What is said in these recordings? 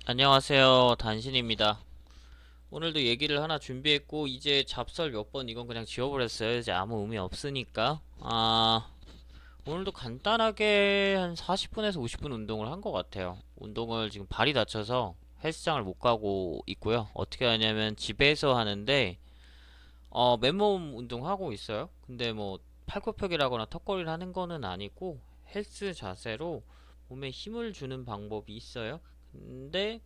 안녕하세요. 단신입니다. 오늘도 얘기를 하나 준비했고, 이제 잡설 몇 번 이건 그냥 지워버렸어요. 이제 아무 의미 없으니까. 오늘도 간단하게 한 40분에서 50분 운동을 한 것 같아요. 운동을 지금 발이 다쳐서 헬스장을 못 가고 있고요. 어떻게 하냐면 집에서 하는데, 맨몸 운동하고 있어요. 근데 뭐, 팔굽혀기라거나 턱걸이를 하는 거는 아니고, 헬스 자세로 몸에 힘을 주는 방법이 있어요. 근데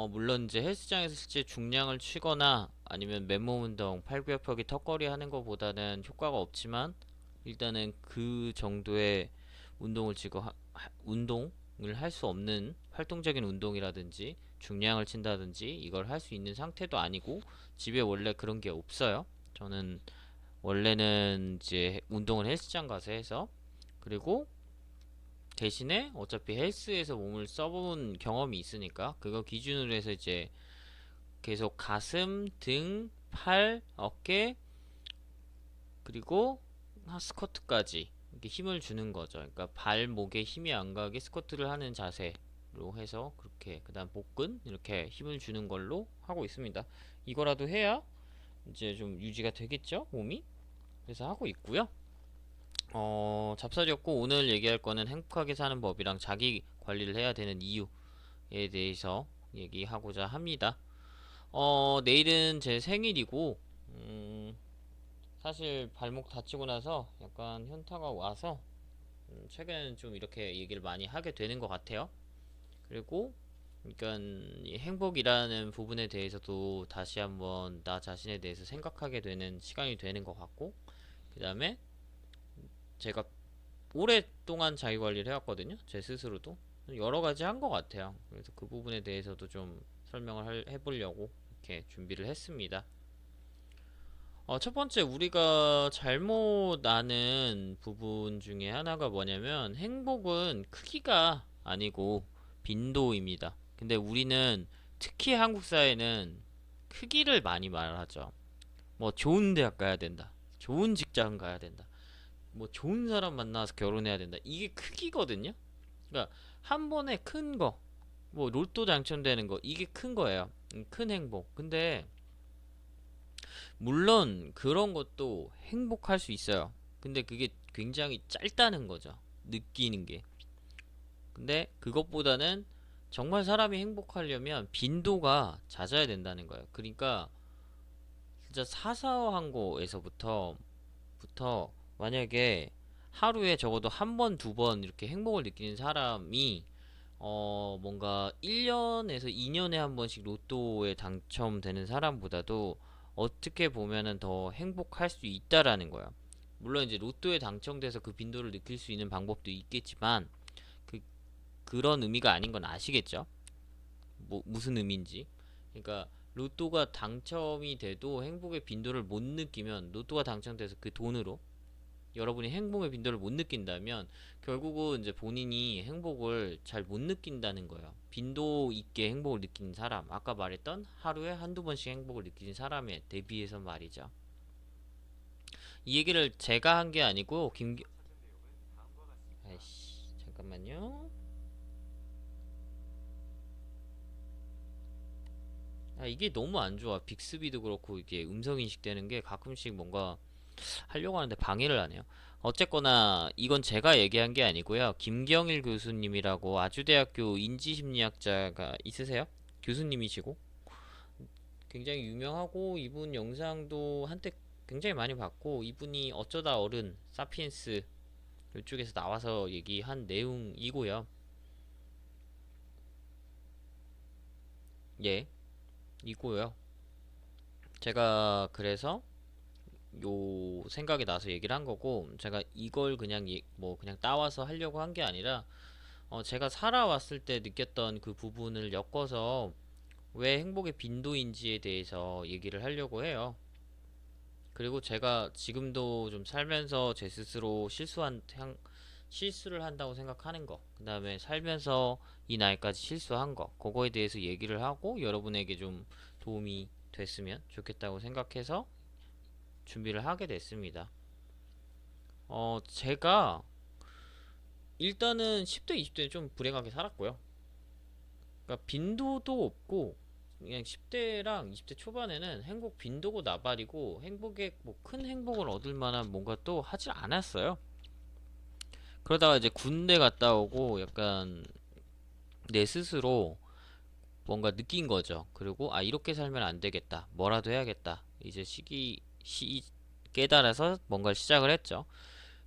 물론 이제 헬스장에서 실제 중량을 치거나 아니면 맨몸 운동, 팔굽혀펴기, 턱걸이 하는 것보다는 효과가 없지만 일단은 그 정도의 운동을 지금 운동을 할 수 없는 활동적인 운동이라든지 중량을 친다든지 이걸 할 수 있는 상태도 아니고 집에 원래 그런 게 없어요. 저는 원래는 이제 운동을 헬스장 가서 해서 그리고 대신에 어차피 헬스에서 몸을 써본 경험이 있으니까 그거 기준으로 해서 이제 계속 가슴, 등, 팔, 어깨 그리고 스쿼트까지 이렇게 힘을 주는 거죠. 그러니까 발목에 힘이 안 가게 스쿼트를 하는 자세로 해서 그렇게 그다음 복근 이렇게 힘을 주는 걸로 하고 있습니다. 이거라도 해야 이제 좀 유지가 되겠죠, 몸이? 그래서 하고 있고요. 잡설이었고 오늘 얘기할 거는 행복하게 사는 법이랑 자기 관리를 해야 되는 이유에 대해서 얘기하고자 합니다. 내일은 제 생일이고, 사실 발목 다치고 나서 약간 현타가 와서, 최근에는 좀 이렇게 얘기를 많이 하게 되는 것 같아요. 그리고, 그러니까 이 행복이라는 부분에 대해서도 다시 한번 나 자신에 대해서 생각하게 되는 시간이 되는 것 같고, 그 다음에 제가 오랫동안 자기 관리를 해왔거든요. 제 스스로도. 여러 가지 한 것 같아요. 그래서 그 부분에 대해서도 좀 설명을 해보려고 이렇게 준비를 했습니다. 첫 번째 우리가 잘못 아는 부분 중에 하나가 뭐냐면 행복은 크기가 아니고 빈도입니다. 근데 우리는 특히 한국 사회는 크기를 많이 말하죠. 뭐 좋은 대학 가야 된다. 좋은 직장 가야 된다. 뭐 좋은 사람 만나서 결혼해야 된다. 이게 크기거든요. 그러니까 한 번에 큰 거, 뭐 로또 당첨되는 거 이게 큰 거예요. 큰 행복. 근데 물론 그런 것도 행복할 수 있어요. 근데 그게 굉장히 짧다는 거죠. 느끼는 게. 근데 그것보다는 정말 사람이 행복하려면 빈도가 잦아야 된다는 거예요. 그러니까 진짜 사소한 거에서부터 만약에 하루에 적어도 한 번, 두 번 이렇게 행복을 느끼는 사람이 뭔가 1년에서 2년에 한 번씩 로또에 당첨되는 사람보다도 어떻게 보면은 더 행복할 수 있다라는 거야. 물론 이제 로또에 당첨돼서 그 빈도를 느낄 수 있는 방법도 있겠지만 그 그런 의미가 아닌 건 아시겠죠? 뭐 무슨 의미인지. 그러니까 로또가 당첨이 돼도 행복의 빈도를 못 느끼면 로또가 당첨돼서 그 돈으로 여러분이 행복의 빈도를 못 느낀다면 결국은 이제 본인이 행복을 잘 못 느낀다는 거예요. 빈도 있게 행복을 느끼는 사람, 아까 말했던 하루에 한두 번씩 행복을 느끼는 사람에 대비해서 말이죠. 이 얘기를 제가 한 게 아니고 아이씨 잠깐만요. 이게 너무 안 좋아. 빅스비도 그렇고 이게 음성 인식되는 게 가끔씩 뭔가 하려고 하는데 방해를 하네요. 어쨌거나 이건 제가 얘기한 게 아니고요. 김경일 교수님이라고 아주대학교 인지심리학자가 있으세요? 교수님이시고 굉장히 유명하고 이분 영상도 한때 굉장히 많이 봤고 이분이 어쩌다 어른 사피엔스 이쪽에서 나와서 얘기한 내용이고요. 예, 이고요. 제가 그래서 요 생각이 나서 얘기를 한 거고 제가 이걸 그냥 뭐 그냥 따와서 하려고 한 게 아니라 제가 살아왔을 때 느꼈던 그 부분을 엮어서 왜 행복의 빈도인지에 대해서 얘기를 하려고 해요. 그리고 제가 지금도 좀 살면서 제 스스로 실수를 한다고 생각하는 거, 그 다음에 살면서 이 나이까지 실수한 거, 그거에 대해서 얘기를 하고 여러분에게 좀 도움이 됐으면 좋겠다고 생각해서 준비를 하게 됐습니다. 제가 일단은 10대, 20대는 좀 불행하게 살았고요. 그러니까 빈도도 없고 그냥 10대랑 20대 초반에는 행복 빈도고 나발이고 행복에 뭐 큰 행복을 얻을 만한 뭔가 또 하질 않았어요. 그러다가 이제 군대 갔다 오고 약간 내 스스로 뭔가 느낀 거죠. 그리고 아 이렇게 살면 안 되겠다. 뭐라도 해야겠다. 이제 깨달아서 뭔가를 시작을 했죠.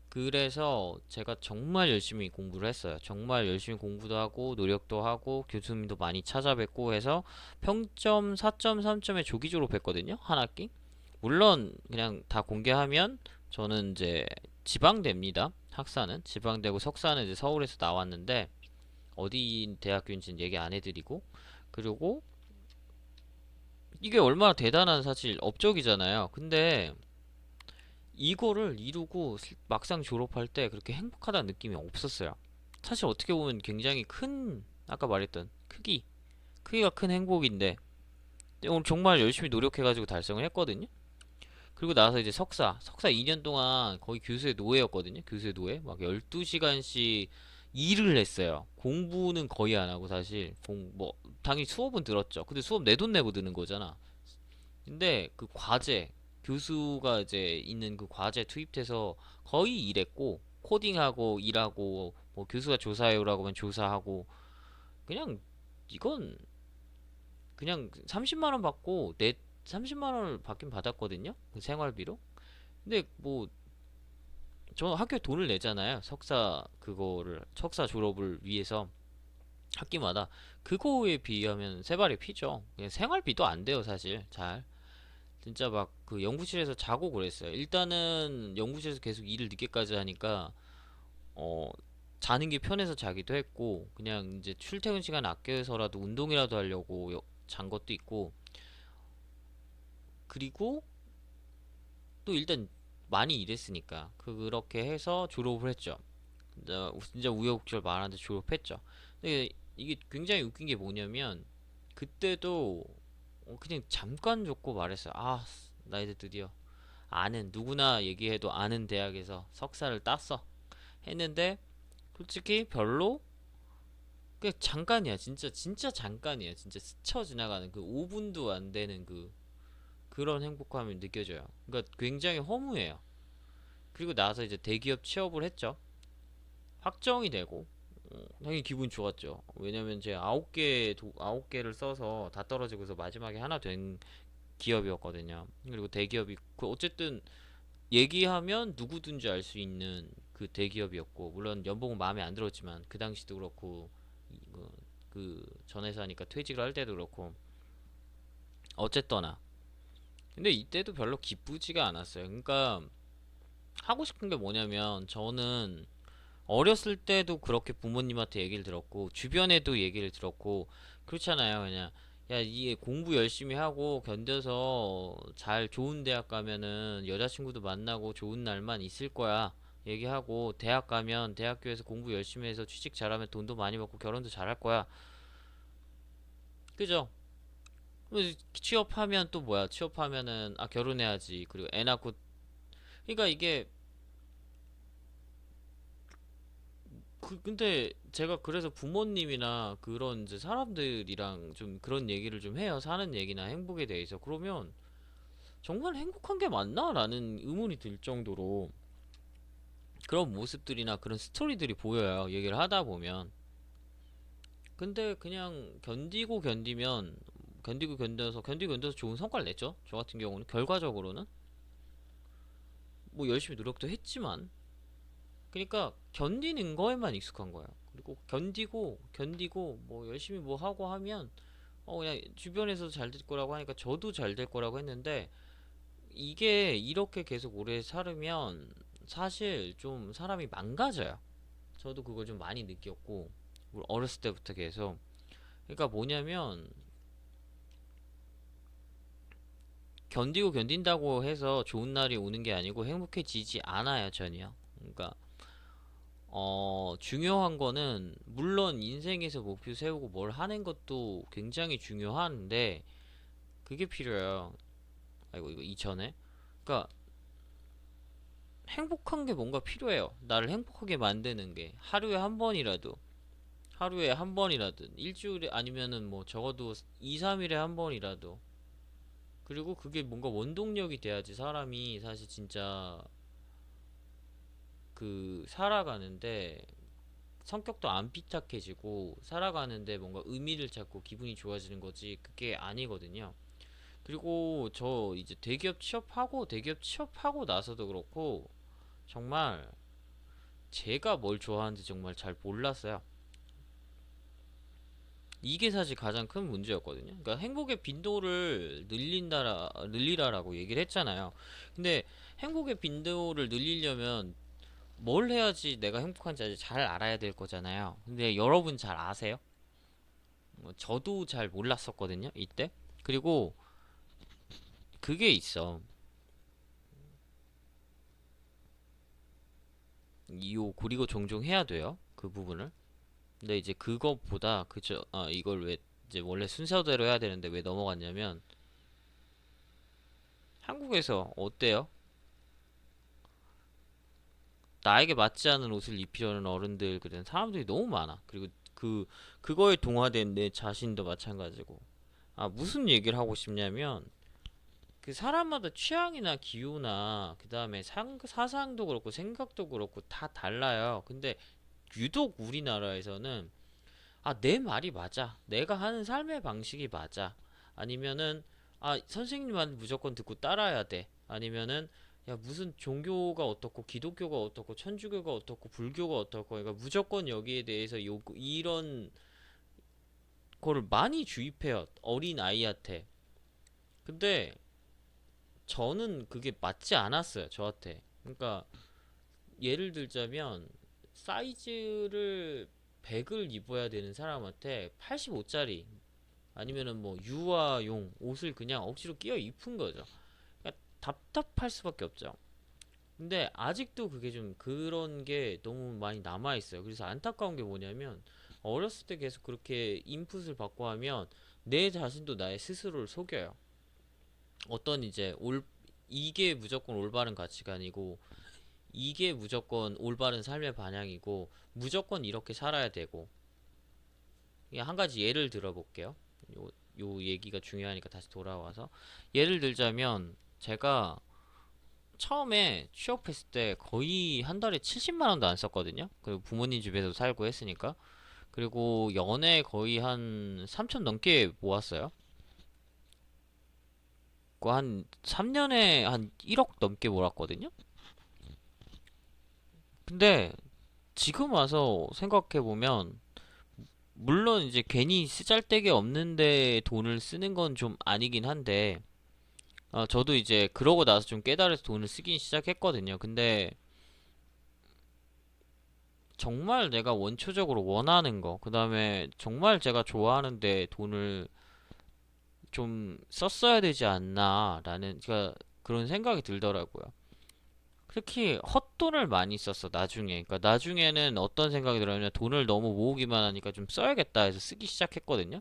그래서 제가 정말 열심히 공부를 했어요. 정말 열심히 공부도 하고 노력도 하고 교수님도 많이 찾아뵙고 해서 평점 4.3점에 조기 졸업했거든요. 한 학기. 물론 그냥 다 공개하면 저는 이제 지방대입니다. 학사는 지방대고 석사는 이제 서울에서 나왔는데 어디 대학교인지는 얘기 안 해드리고 그리고 이게 얼마나 대단한 사실 업적이잖아요. 근데 이거를 이루고 막상 졸업할 때 그렇게 행복하다는 느낌이 없었어요. 사실 어떻게 보면 굉장히 큰 아까 말했던 크기가 큰 행복인데 오늘 정말 열심히 노력해가지고 달성을 했거든요. 그리고 나서 이제 석사 2년 동안 거의 교수의 노예였거든요. 교수의 노예. 막 12시간씩 일을 했어요. 공부는 거의 안 하고 사실 뭐 당연히 수업은 들었죠. 근데 수업 내 돈 내고 드는 거잖아. 근데 그 과제 교수가 이제 있는 그 과제 투입돼서 거의 일했고 코딩하고 일하고 뭐 교수가 조사해오라고 하면 조사하고 그냥 이건 그냥 30만 원 받고 내 30만 원을 받긴 받았거든요. 그 생활비로. 근데 뭐 저 학교에 돈을 내잖아요. 석사 졸업을 위해서 학기마다 그거에 비하면 세 발의 피죠. 그냥 생활비도 안 돼요, 사실. 잘. 진짜 막 그 연구실에서 자고 그랬어요. 일단은 연구실에서 계속 일을 늦게까지 하니까 어 자는 게 편해서 자기도 했고 그냥 이제 출퇴근 시간 아껴서라도 운동이라도 하려고 잔 것도 있고 그리고 또 일단 많이 일했으니까 그렇게 해서 졸업을 했죠. 진짜 우여곡절 많은데 졸업했죠. 근데 이게 굉장히 웃긴 게 뭐냐면 그때도 그냥 잠깐 줬고 말했어요. 아, 나 이제 드디어 누구나 얘기해도 아는 대학에서 석사를 땄어. 했는데 솔직히 별로 그냥 잠깐이야. 진짜 잠깐이야. 진짜 스쳐 지나가는 그 5분도 안 되는 그런 행복감이 느껴져요. 그러니까 굉장히 허무해요. 그리고 나서 이제 대기업 취업을 했죠. 확정이 되고 당연히 기분 좋았죠. 왜냐면 제 9개를 써서 다 떨어지고서 마지막에 하나 된 기업이었거든요. 그리고 대기업이 그 어쨌든 얘기하면 누구든지 알 수 있는 그 대기업이었고 물론 연봉은 마음에 안 들었지만 그 당시도 그렇고 전 회사니까 퇴직을 할 때도 그렇고 어쨌거나 근데 이때도 별로 기쁘지가 않았어요. 그러니까 하고 싶은 게 뭐냐면 저는 어렸을 때도 그렇게 부모님한테 얘기를 들었고 주변에도 얘기를 들었고 그렇잖아요. 그냥 야, 이 공부 열심히 하고 견뎌서 잘 좋은 대학 가면은 여자친구도 만나고 좋은 날만 있을 거야. 얘기하고 대학 가면 대학교에서 공부 열심히 해서 취직 잘하면 돈도 많이 받고 결혼도 잘할 거야. 그죠? 취업하면 또 뭐야? 취업하면은 아 결혼해야지. 그리고 애 낳고 그러니까 이게 근데 제가 그래서 부모님이나 그런 이제 사람들이랑 좀 그런 얘기를 좀 해요. 사는 얘기나 행복에 대해서. 그러면 정말 행복한 게 맞나? 라는 의문이 들 정도로 그런 모습들이나 그런 스토리들이 보여요. 얘기를 하다 보면. 근데 그냥 견디고 견뎌서 좋은 성과를 냈죠. 저 같은 경우는 결과적으로는 뭐 열심히 노력도 했지만 그러니까 견디는 거에만 익숙한 거예요. 그리고 견디고 뭐 열심히 뭐 하고 하면 그냥 주변에서 잘 될 거라고 하니까 저도 잘 될 거라고 했는데 이게 이렇게 계속 오래 살으면 사실 좀 사람이 망가져요. 저도 그걸 좀 많이 느꼈고 어렸을 때부터 계속 그러니까 뭐냐면 견딘다고 해서 좋은 날이 오는 게 아니고 행복해지지 않아요 전혀. 그러니까 중요한 거는, 물론 인생에서 목표 세우고 뭘 하는 것도 굉장히 중요한데, 그게 필요해요. 아이고, 이거 이전에. 그니까, 행복한 게 뭔가 필요해요. 나를 행복하게 만드는 게. 하루에 한 번이라도. 하루에 한 번이라든 일주일에 아니면은 뭐 적어도 2, 3일에 한 번이라도. 그리고 그게 뭔가 원동력이 돼야지 사람이 사실 진짜 그 살아가는데 성격도 안 삐딱해지고 살아가는데 뭔가 의미를 찾고 기분이 좋아지는 거지 그게 아니거든요. 그리고 저 이제 대기업 취업하고 나서도 그렇고 정말 제가 뭘 좋아하는지 정말 잘 몰랐어요. 이게 사실 가장 큰 문제였거든요. 그러니까 행복의 빈도를 늘리라라고 얘기를 했잖아요. 근데 행복의 빈도를 늘리려면 뭘 해야지 내가 행복한지 아직 잘 알아야 될 거잖아요. 근데 여러분 잘 아세요? 저도 잘 몰랐었거든요, 이때. 그리고 그게 있어. 그리고 종종 해야 돼요. 그 부분을. 근데 이제 그것보다 그저 이걸 왜 이제 원래 순서대로 해야 되는데 왜 넘어갔냐면 한국에서 어때요? 나에게 맞지 않은 옷을 입히려는 어른들 그런 사람들이 너무 많아. 그리고 그거에 동화된 내 자신도 마찬가지고. 무슨 얘기를 하고 싶냐면 그 사람마다 취향이나 기호나 그다음에 사상도 그렇고 생각도 그렇고 다 달라요. 근데 유독 우리나라에서는 내 말이 맞아. 내가 하는 삶의 방식이 맞아. 아니면은 선생님 말 무조건 듣고 따라야 돼. 아니면은 야 무슨 종교가 어떻고 기독교가 어떻고 천주교가 어떻고 불교가 어떻고 그러니까 무조건 여기에 대해서 이런 거를 많이 주입해요. 어린 아이한테. 근데 저는 그게 맞지 않았어요. 저한테. 그러니까 예를 들자면 사이즈를 100을 입어야 되는 사람한테 85짜리 아니면은 뭐 유아용 옷을 그냥 억지로 끼워 입은 거죠. 그러니까 답답할 수밖에 없죠. 근데 아직도 그게 좀 그런 게 너무 많이 남아 있어요. 그래서 안타까운 게 뭐냐면 어렸을 때 계속 그렇게 인풋을 받고 하면 내 자신도 나의 스스로를 속여요. 어떤 이제 이게 무조건 올바른 가치관이고 이게 무조건 올바른 삶의 방향이고 무조건 이렇게 살아야 되고 그냥 한 가지 예를 들어볼게요. 요 얘기가 중요하니까 다시 돌아와서 예를 들자면 제가 처음에 취업했을 때 거의 한 달에 70만 원도 안 썼거든요. 그리고 부모님 집에서 살고 했으니까. 그리고 연애 거의 한 3천 넘게 모았어요. 그 한 3년에 한 1억 넘게 몰았거든요. 근데 지금 와서 생각해보면 물론 이제 괜히 쓰잘데기 없는데 돈을 쓰는 건 좀 아니긴 한데 저도 이제 그러고 나서 좀 깨달아서 돈을 쓰긴 시작했거든요. 근데 정말 내가 원초적으로 원하는 거, 그 다음에 정말 제가 좋아하는데 돈을 좀 썼어야 되지 않나라는 그러니까 그런 생각이 들더라고요. 특히 헛돈을 많이 썼어 나중에. 그러니까 나중에는 어떤 생각이 들었냐면 돈을 너무 모으기만 하니까 좀 써야겠다 해서 쓰기 시작했거든요.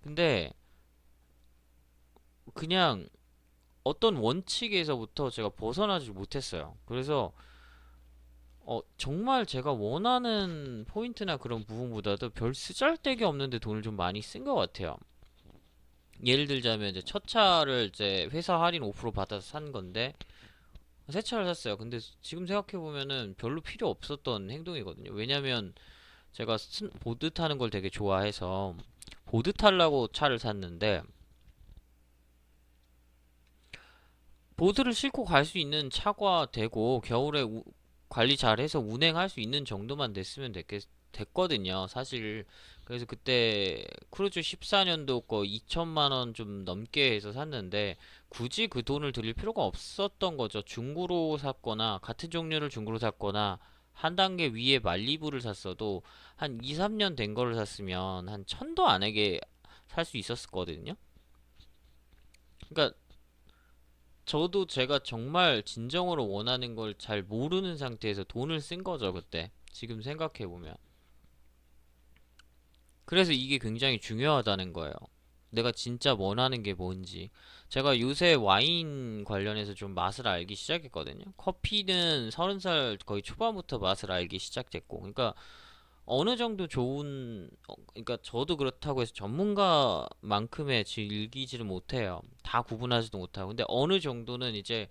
근데 그냥 어떤 원칙에서부터 제가 벗어나지 못했어요. 그래서 정말 제가 원하는 포인트나 그런 부분보다도 별 쓰잘데기 없는데 돈을 좀 많이 쓴 것 같아요. 예를 들자면 이제 첫 차를 이제 회사 할인 5% 받아서 산 건데 새 차를 샀어요. 근데 지금 생각해 보면은 별로 필요 없었던 행동이거든요. 왜냐면 제가 보드 타는 걸 되게 좋아해서 보드 타려고 차를 샀는데 보드를 싣고 갈 수 있는 차가 되고 겨울에 관리 잘해서 운행할 수 있는 정도만 됐거든요. 사실 그래서 그때 크루즈 14년도 거 2천만 원 좀 넘게 해서 샀는데 굳이 그 돈을 들일 필요가 없었던 거죠. 중고로 샀거나 같은 종류를 중고로 샀거나 한 단계 위에 말리부를 샀어도 한 2, 3년 된 거를 샀으면 한 천도 안하게 살 수 있었거든요. 그러니까 저도 제가 정말 진정으로 원하는 걸 잘 모르는 상태에서 돈을 쓴 거죠, 그때. 지금 생각해보면. 그래서 이게 굉장히 중요하다는 거예요. 내가 진짜 원하는 게 뭔지. 제가 요새 와인 관련해서 좀 맛을 알기 시작했거든요. 커피는 30살 거의 초반부터 맛을 알기 시작됐고. 그러니까, 어느 정도 좋은 그러니까 저도 그렇다고 해서 전문가만큼의 즐기지를 못해요. 다 구분하지도 못하고. 근데 어느 정도는 이제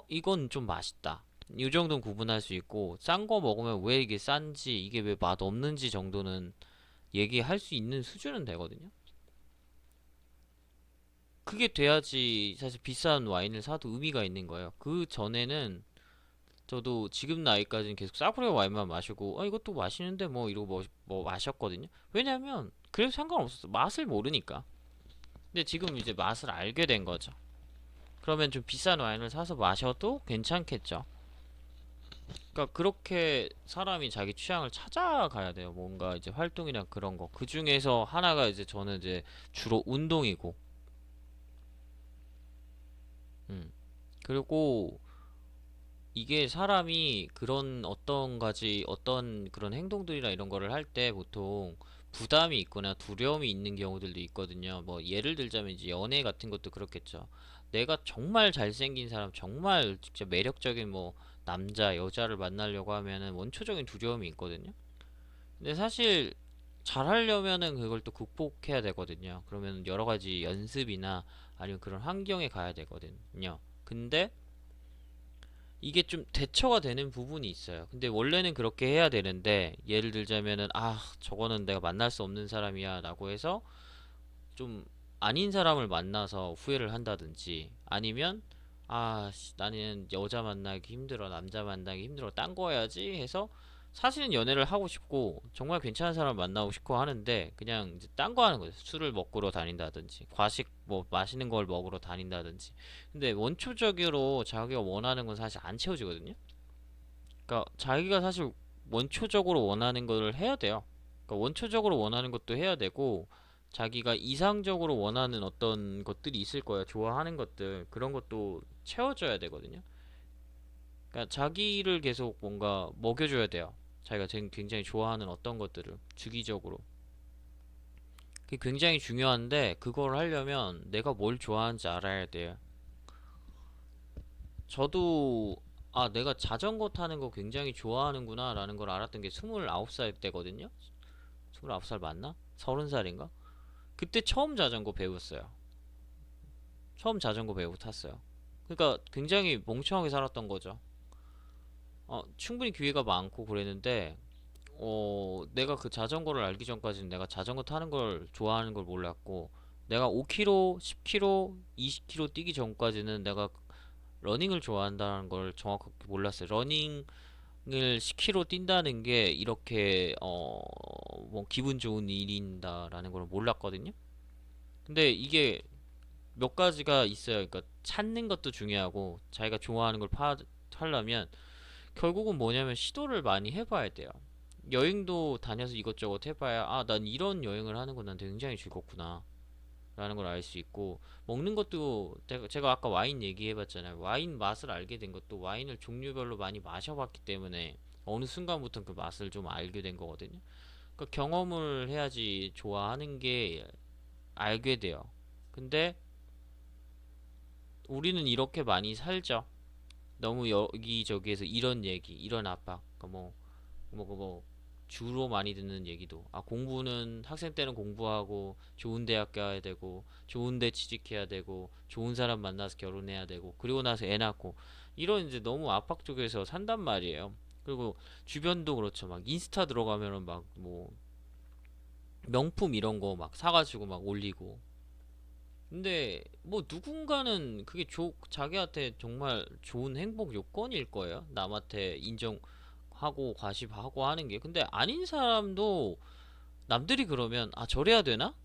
이건 좀 맛있다. 이 정도는 구분할 수 있고 싼 거 먹으면 왜 이게 싼지 이게 왜 맛 없는지 정도는 얘기할 수 있는 수준은 되거든요. 그게 돼야지 사실 비싼 와인을 사도 의미가 있는 거예요. 그 전에는 저도 지금 나이까지는 계속 싸구려 와인만 마시고 이것도 맛있는데 뭐 이러고 뭐 마셨거든요. 왜냐면 그래도 상관없었어. 맛을 모르니까. 근데 지금 이제 맛을 알게 된 거죠. 그러면 좀 비싼 와인을 사서 마셔도 괜찮겠죠. 그러니까 그렇게 사람이 자기 취향을 찾아가야 돼요. 뭔가 이제 활동이나 그런 거. 그 중에서 하나가 이제 저는 이제 주로 운동이고, 그리고 이게 사람이 그런 어떤 가지 어떤 그런 행동들이나 이런 거를 할 때 보통 부담이 있거나 두려움이 있는 경우들도 있거든요. 뭐 예를 들자면 이제 연애 같은 것도 그렇겠죠. 내가 정말 잘생긴 사람, 정말 진짜 매력적인 뭐 남자, 여자를 만나려고 하면은 원초적인 두려움이 있거든요. 근데 사실 잘하려면은 그걸 또 극복해야 되거든요. 그러면 여러 가지 연습이나 아니면 그런 환경에 가야 되거든요. 근데 이게 좀 대처가 되는 부분이 있어요. 근데 원래는 그렇게 해야 되는데 예를 들자면은 저거는 내가 만날 수 없는 사람이야 라고 해서 좀 아닌 사람을 만나서 후회를 한다든지 아니면 나는 여자 만나기 힘들어 남자 만나기 힘들어 딴 거 해야지 해서 사실은 연애를 하고 싶고 정말 괜찮은 사람을 만나고 싶고 하는데 그냥 이제 딴 거 하는 거죠. 술을 먹으러 다닌다든지 과식 뭐 맛있는 걸 먹으러 다닌다든지. 근데 원초적으로 자기가 원하는 건 사실 안 채워지거든요. 그러니까 자기가 사실 원초적으로 원하는 걸 해야 돼요. 그러니까 원초적으로 원하는 것도 해야 되고 자기가 이상적으로 원하는 어떤 것들이 있을 거예요. 좋아하는 것들 그런 것도 채워줘야 되거든요. 그러니까 자기를 계속 뭔가 먹여줘야 돼요. 자기가 굉장히 좋아하는 어떤 것들을 주기적으로. 그게 굉장히 중요한데 그걸 하려면 내가 뭘 좋아하는지 알아야 돼요. 저도 내가 자전거 타는 거 굉장히 좋아하는구나 라는 걸 알았던 게 29살 때거든요. 29살 맞나? 30살인가? 그때 처음 자전거 배웠어요. 처음 자전거 배우고 탔어요. 그러니까 굉장히 멍청하게 살았던 거죠. 충분히 기회가 많고 그랬는데 내가 그 자전거를 알기 전까지는 내가 자전거 타는 걸 좋아하는 걸 몰랐고 내가 5km, 10km, 20km 뛰기 전까지는 내가 러닝을 좋아한다는 걸 정확하게 몰랐어요. 러닝을 10km 뛴다는 게 이렇게 뭐 기분 좋은 일인다라는 걸 몰랐거든요. 근데 이게 몇 가지가 있어요. 그러니까 찾는 것도 중요하고 자기가 좋아하는 걸 하려면 결국은 뭐냐면 시도를 많이 해봐야 돼요. 여행도 다녀서 이것저것 해봐야 난 이런 여행을 하는 건 난 굉장히 즐겁구나 라는 걸 알 수 있고 먹는 것도 제가 아까 와인 얘기해봤잖아요. 와인 맛을 알게 된 것도 와인을 종류별로 많이 마셔봤기 때문에 어느 순간부터 그 맛을 좀 알게 된 거거든요. 그러니까 경험을 해야지 좋아하는 게 알게 돼요. 근데 우리는 이렇게 많이 살죠. 너무 여기저기에서 이런 얘기, 이런 압박, 그러니까 뭐 주로 많이 듣는 얘기도 공부는 학생 때는 공부하고 좋은 대학 가야 되고 좋은 데 취직해야 되고 좋은 사람 만나서 결혼해야 되고 그리고 나서 애 낳고 이런 이제 너무 압박 쪽에서 산단 말이에요. 그리고 주변도 그렇죠. 막 인스타 들어가면은 막 뭐 명품 이런 거 막 사가지고 막 올리고 근데 뭐 누군가는 그게 자기한테 정말 좋은 행복 요건일 거예요. 남한테 인정하고 과시하고 하는 게. 근데 아닌 사람도 남들이 그러면 저래야 되나?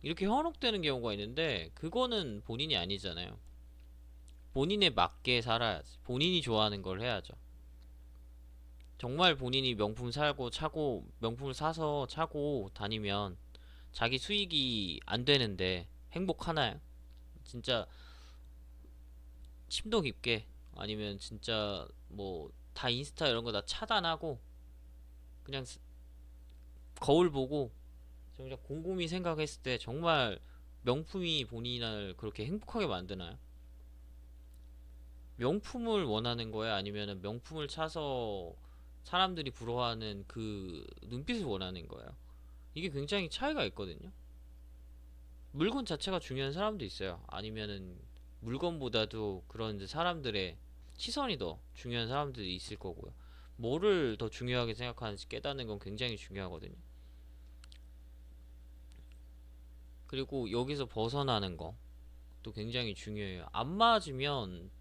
이렇게 현혹되는 경우가 있는데 그거는 본인이 아니잖아요. 본인에 맞게 살아야지. 본인이 좋아하는 걸 해야죠. 정말 본인이 명품 살고 차고 명품을 사서 차고 다니면 자기 수익이 안 되는데 행복하나요? 진짜 심도 깊게 아니면 진짜 뭐 다 인스타 이런 거 다 차단하고 그냥 거울 보고 정작 곰곰이 생각했을 때 정말 명품이 본인을 그렇게 행복하게 만드나요? 명품을 원하는 거야? 아니면 명품을 차서 사람들이 부러워하는 그 눈빛을 원하는 거예요. 이게 굉장히 차이가 있거든요. 물건 자체가 중요한 사람도 있어요. 아니면은 물건보다도 그런 이제 사람들의 시선이 더 중요한 사람들이 있을 거고요. 뭐를 더 중요하게 생각하는지 깨닫는 건 굉장히 중요하거든요. 그리고 여기서 벗어나는 것도 굉장히 중요해요. 안 맞으면,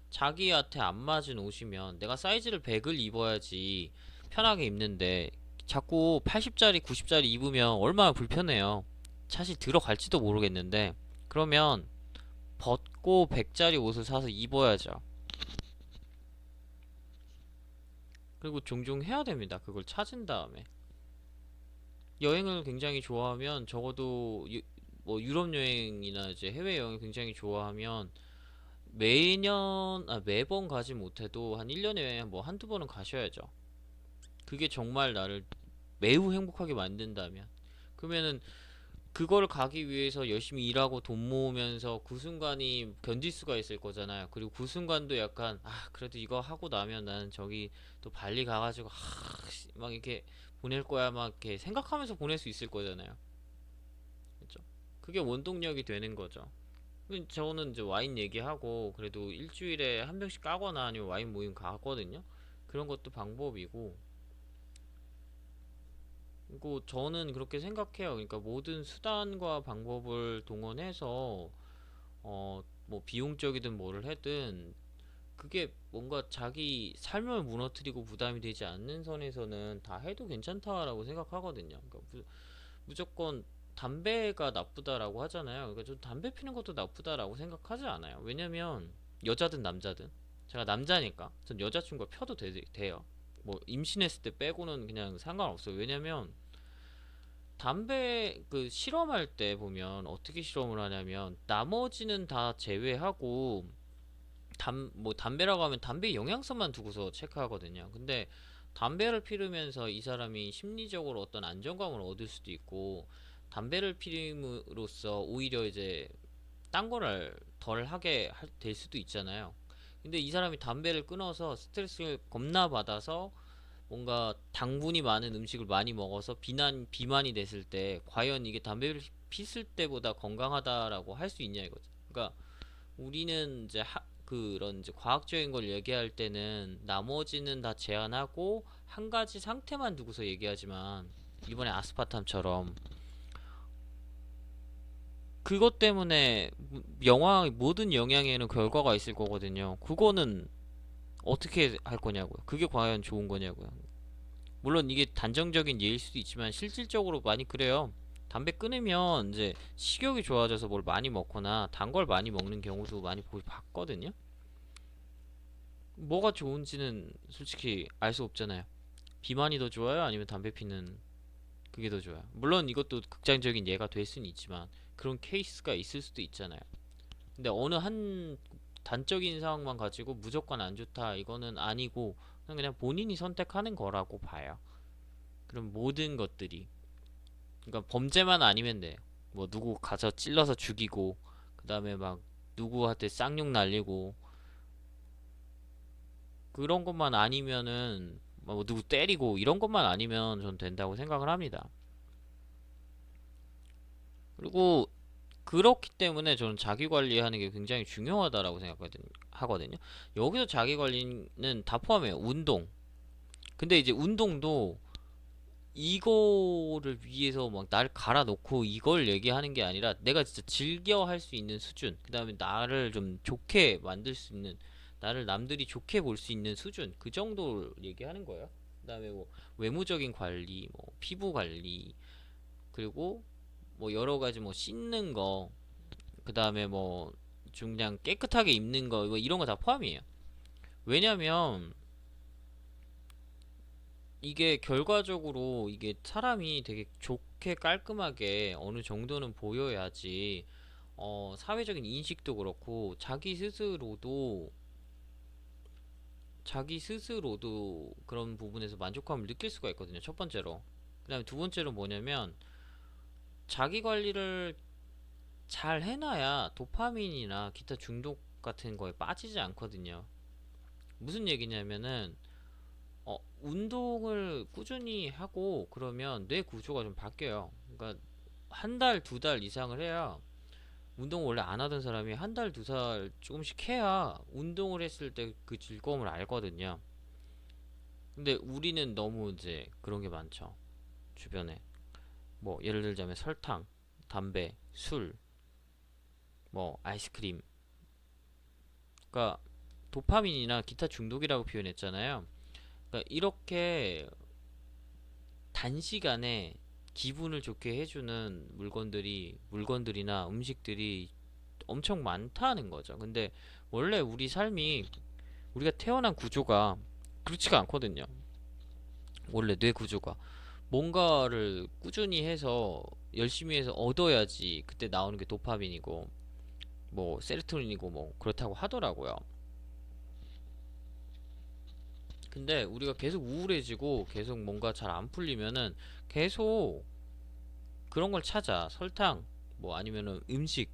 자기한테 안 맞은 옷이면 내가 사이즈를 100을 입어야지 편하게 입는데 자꾸 80짜리 90짜리 입으면 얼마나 불편해요. 사실 들어갈지도 모르겠는데, 그러면 벗고 100짜리 옷을 사서 입어야죠. 그리고 종종 해야 됩니다. 그걸 찾은 다음에. 여행을 굉장히 좋아하면, 적어도 뭐 유럽 여행이나 이제 해외 여행을 굉장히 좋아하면 매번 가지 못해도 한 1년에 여행 뭐 한두 번은 가셔야죠. 그게 정말 나를 매우 행복하게 만든다면. 그러면은 그걸 가기 위해서 열심히 일하고 돈 모으면서 그 순간이 견딜 수가 있을 거잖아요. 그리고 그 순간도 약간, 그래도 이거 하고 나면 나는 저기 또 발리 가가지고 막 이렇게 보낼 거야 막 이렇게 생각하면서 보낼 수 있을 거잖아요. 그렇죠? 그게 원동력이 되는 거죠. 저는 이제 와인 얘기하고 그래도 일주일에 한 병씩 까거나 아니면 와인 모임 가거든요. 그런 것도 방법이고. 그리고 저는 그렇게 생각해요. 그러니까 모든 수단과 방법을 동원해서 뭐 비용적이든 뭐를 하든 그게 뭔가 자기 삶을 무너뜨리고 부담이 되지 않는 선에서는 다 해도 괜찮다라고 생각하거든요. 그러니까 무조건 담배가 나쁘다라고 하잖아요. 그러니까 저 담배 피는 것도 나쁘다라고 생각하지 않아요. 왜냐면 여자든 남자든, 제가 남자니까 전 여자친구가 펴도 돼요. 뭐 임신했을 때 빼고는 그냥 상관없어요. 왜냐면 담배 그 실험할 때 보면 어떻게 실험을 하냐면 나머지는 다 제외하고 뭐 담배라고 하면 담배 영양성만 두고서 체크하거든요. 근데 담배를 피우면서 이 사람이 심리적으로 어떤 안정감을 얻을 수도 있고, 담배를 피움으로써 오히려 이제 딴 거를 덜 하게 될 수도 있잖아요. 근데 이 사람이 담배를 끊어서 스트레스를 겁나 받아서 뭔가 당분이 많은 음식을 많이 먹어서 비만이 됐을 때 과연 이게 담배를 피웠을 때보다 건강하다라고 할 수 있냐 이거죠. 그러니까 우리는 이제 그런 이제 과학적인 걸 얘기할 때는 나머지는 다 제한하고 한 가지 상태만 두고서 얘기하지만, 이번에 아스파탐처럼 그것 때문에 모든 영양에는 결과가 있을 거거든요. 그거는 어떻게 할 거냐고요. 그게 과연 좋은 거냐고요. 물론 이게 단정적인 예일 수도 있지만 실질적으로 많이 그래요. 담배 끊으면 이제 식욕이 좋아져서 뭘 많이 먹거나 단 걸 많이 먹는 경우도 많이 봤거든요. 뭐가 좋은지는 솔직히 알 수 없잖아요. 비만이 더 좋아요? 아니면 담배 피는 그게 더 좋아요? 물론 이것도 극단적인 예가 될 수는 있지만 그런 케이스가 있을 수도 있잖아요. 근데 어느 한 단적인 상황만 가지고 무조건 안 좋다 이거는 아니고, 그냥 본인이 선택하는 거라고 봐요. 그럼 모든 것들이, 그러니까 범죄만 아니면 돼요. 뭐 누구 가서 찔러서 죽이고, 그 다음에 막 누구한테 쌍욕 날리고, 그런 것만 아니면은 뭐 누구 때리고 이런 것만 아니면 전 된다고 생각을 합니다. 그리고 그렇기 때문에 저는 자기 관리하는 게 굉장히 중요하다라고 하거든요. 여기서 자기 관리는 다 포함해요. 운동. 근데 이제 운동도 이거를 위해서 막 날 갈아놓고 이걸 얘기하는 게 아니라 내가 진짜 즐겨 할 수 있는 수준, 그 다음에 나를 좀 좋게 만들 수 있는, 나를 남들이 좋게 볼 수 있는 수준, 그 정도를 얘기하는 거예요. 그 다음에 뭐 외모적인 관리, 뭐 피부 관리, 그리고 뭐 여러 가지 뭐 씻는 거, 그 다음에 뭐 좀 그냥 깨끗하게 입는 거, 뭐 이런 거 다 포함이에요. 왜냐면 이게 결과적으로 이게 사람이 되게 좋게 깔끔하게 어느 정도는 보여야지 사회적인 인식도 그렇고 자기 스스로도 그런 부분에서 만족감을 느낄 수가 있거든요. 첫 번째로. 그 다음에 두 번째로 뭐냐면, 자기 관리를 잘 해놔야 도파민이나 기타 중독 같은 거에 빠지지 않거든요. 무슨 얘기냐면은 운동을 꾸준히 하고 그러면 뇌 구조가 좀 바뀌어요. 그러니까 한 달, 두 달 이상을 해야 운동 원래 안 하던 사람이 한 달, 두 달 조금씩 해야 운동을 했을 때 그 즐거움을 알거든요. 근데 우리는 너무 이제 그런 게 많죠. 주변에. 뭐 예를 들자면 설탕, 담배, 술, 뭐 아이스크림. 그러니까 도파민이나 기타 중독이라고 표현했잖아요. 그러니까 이렇게 단시간에 기분을 좋게 해주는 물건들이나 음식들이 엄청 많다는 거죠. 근데 원래 우리 삶이 우리가 태어난 구조가 그렇지가 않거든요. 원래 뇌 구조가 뭔가를 꾸준히 해서 열심히 해서 얻어야지 그때 나오는 게 도파민이고 뭐 세로토닌이고 뭐 그렇다고 하더라고요. 근데 우리가 계속 우울해지고 계속 뭔가 잘 안 풀리면은 계속 그런 걸 찾아. 설탕, 뭐 아니면은 음식,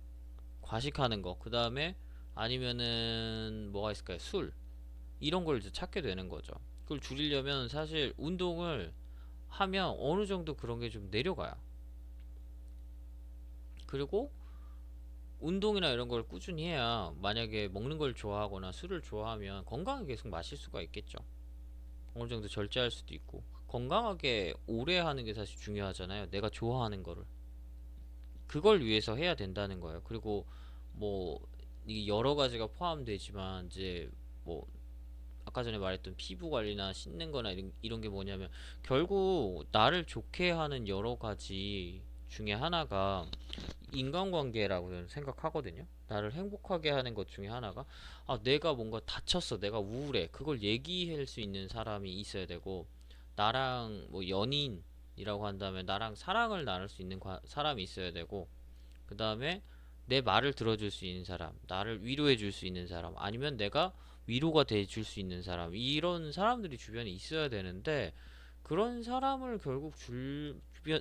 과식하는 거. 그 다음에 아니면은 뭐가 있을까요? 술. 이런 걸 이제 찾게 되는 거죠. 그걸 줄이려면 사실 운동을 하면 어느 정도 그런 게 좀 내려가요. 그리고 운동이나 이런 걸 꾸준히 해야 만약에 먹는 걸 좋아하거나 술을 좋아하면 건강하게 계속 마실 수가 있겠죠. 어느 정도 절제할 수도 있고. 건강하게 오래 하는 게 사실 중요하잖아요. 내가 좋아하는 거를. 그걸 위해서 해야 된다는 거예요. 그리고 뭐 이 여러 가지가 포함되지만 이제 뭐 아까 전에 말했던 피부 관리나 씻는 거나 이런 게 뭐냐면 결국 나를 좋게 하는 여러 가지 중에 하나가 인간관계라고 저는 생각하거든요. 나를 행복하게 하는 것 중에 하나가 내가 뭔가 다쳤어. 내가 우울해. 그걸 얘기할 수 있는 사람이 있어야 되고 나랑 뭐 연인이라고 한다면 나랑 사랑을 나눌 수 있는 사람이 있어야 되고 그 다음에 내 말을 들어줄 수 있는 사람, 나를 위로해 줄 수 있는 사람, 아니면 내가 위로가 돼 줄 수 있는 사람, 이런 사람들이 주변에 있어야 되는데, 그런 사람을 결국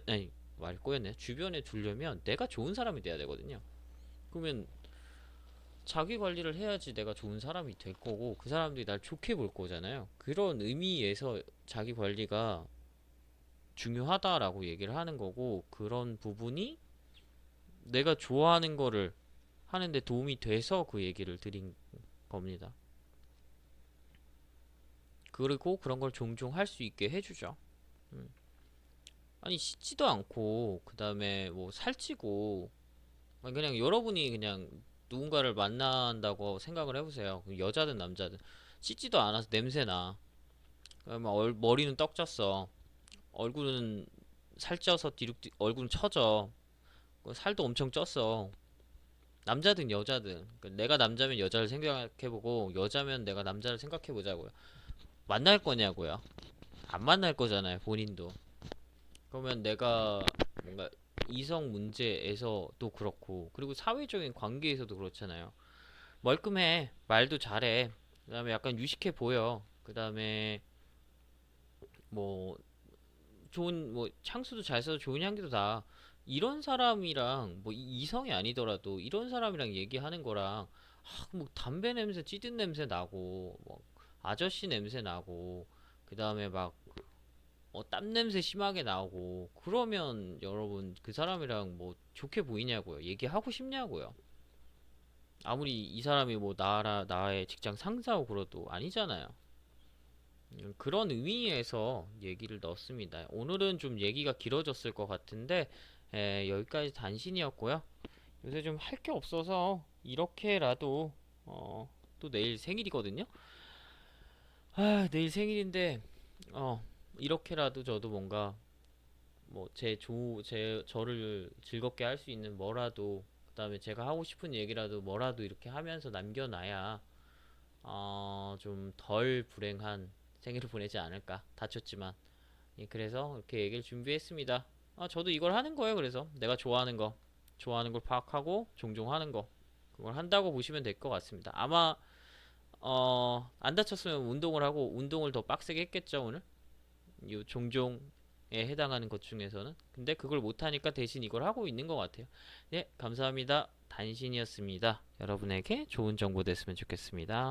아니, 말 꼬였네. 주변에 두려면 내가 좋은 사람이 돼야 되거든요. 그러면 자기 관리를 해야지 내가 좋은 사람이 될 거고, 그 사람들이 날 좋게 볼 거잖아요. 그런 의미에서 자기 관리가 중요하다라고 얘기를 하는 거고, 그런 부분이 내가 좋아하는 거를 하는데 도움이 돼서 그 얘기를 드린 겁니다. 그리고 그런 걸 종종 할 수 있게 해주죠. 음. 아니 씻지도 않고 그 다음에 뭐 살찌고 그냥 여러분이 그냥 누군가를 만난다고 생각을 해보세요. 여자든 남자든 씻지도 않아서 냄새나. 그러면 머리는 떡졌어. 얼굴은 살쪄서 얼굴은 처져. 살도 엄청 쪘어. 남자든 여자든 내가 남자면 여자를 생각해보고 여자면 내가 남자를 생각해보자고요. 만날 거냐고요. 안 만날 거잖아요, 본인도. 그러면 내가 뭔가 이성 문제에서도 그렇고, 그리고 사회적인 관계에서도 그렇잖아요. 멀끔해, 말도 잘해, 그 다음에 약간 유식해 보여, 그 다음에 뭐 좋은 뭐 향수도 잘 써서 좋은 향기도 나. 이런 사람이랑 뭐 이성이 아니더라도 이런 사람이랑 얘기하는 거랑 뭐 담배 냄새, 찌든 냄새 나고, 뭐 아저씨 냄새 나고, 그 다음에 막 땀 냄새 심하게 나오고 그러면 여러분 그 사람이랑 뭐 좋게 보이냐고요. 얘기하고 싶냐고요. 아무리 이 사람이 뭐 나의 직장 상사고 그래도 아니잖아요. 그런 의미에서 얘기를 넣었습니다. 오늘은 좀 얘기가 길어졌을 것 같은데 여기까지 단신이었고요. 요새 좀 할 게 없어서 이렇게라도 또 내일 생일이거든요. 내일 생일인데 이렇게라도 저도 뭔가 뭐 저를 즐겁게 할 수 있는 뭐라도 그다음에 제가 하고 싶은 얘기라도 뭐라도 이렇게 하면서 남겨놔야 좀 덜 불행한 생일을 보내지 않을까. 다쳤지만. 예, 그래서 이렇게 얘기를 준비했습니다. 저도 이걸 하는 거예요. 그래서 내가 좋아하는 걸 파악하고 종종 하는 거, 그걸 한다고 보시면 될 것 같습니다. 아마 안 다쳤으면 운동을 하고 운동을 더 빡세게 했겠죠, 오늘. 요 종종에 해당하는 것 중에서는. 근데 그걸 못하니까 대신 이걸 하고 있는 것 같아요. 네, 감사합니다. 단신이었습니다. 여러분에게 좋은 정보 됐으면 좋겠습니다.